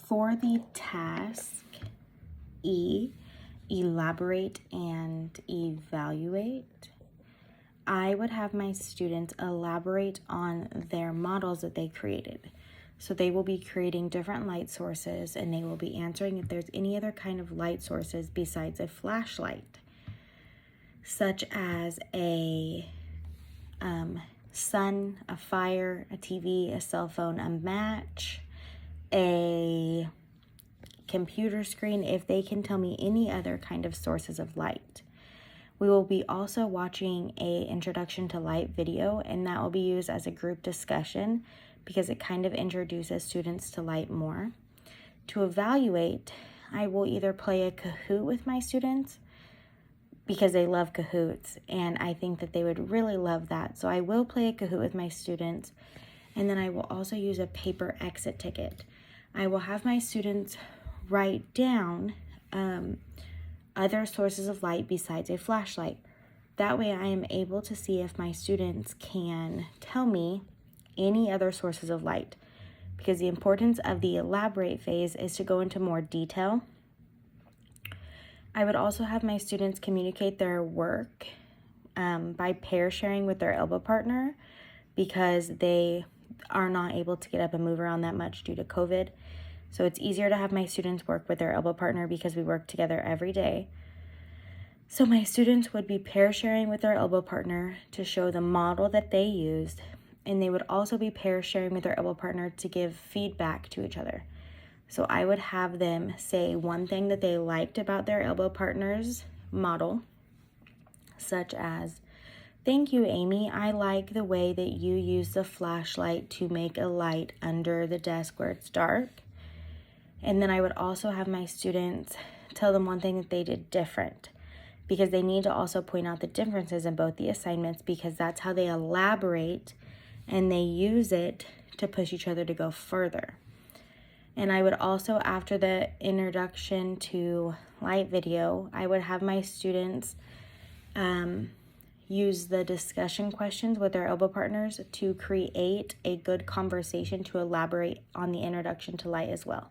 For the task E, elaborate and evaluate, I would have my students elaborate on their models that they created. So they will be creating different light sources, and they will be answering if there's any other kind of light sources besides a flashlight, such as a sun, a fire, a TV, a cell phone, a match, a computer screen, if they can tell me any other kind of sources of light. We will be also watching a introduction to light video, and that will be used as a group discussion because it kind of introduces students to light more. To evaluate, I will either play a Kahoot with my students because they love Kahoots, and I think that they would really love that. So I will play a Kahoot with my students, and then I will also use a paper exit ticket. I will have my students write down other sources of light besides a flashlight. That way I am able to see if my students can tell me any other sources of light, because the importance of the elaborate phase is to go into more detail. I would also have my students communicate their work by pair sharing with their elbow partner, because they are not able to get up and move around that much due to COVID. So it's easier to have my students work with their elbow partner because we work together every day. So my students would be pair sharing with their elbow partner to show the model that they used, and they would also be pair sharing with their elbow partner to give feedback to each other. So I would have them say one thing that they liked about their elbow partner's model, such as, "Thank you, Amy. I like the way that you use the flashlight to make a light under the desk where it's dark." And then I would also have my students tell them one thing that they did different, because they need to also point out the differences in both the assignments, because that's how they elaborate and they use it to push each other to go further. And I would also, after the introduction to light video, I would have my students use the discussion questions with their elbow partners to create a good conversation to elaborate on the introduction to light as well.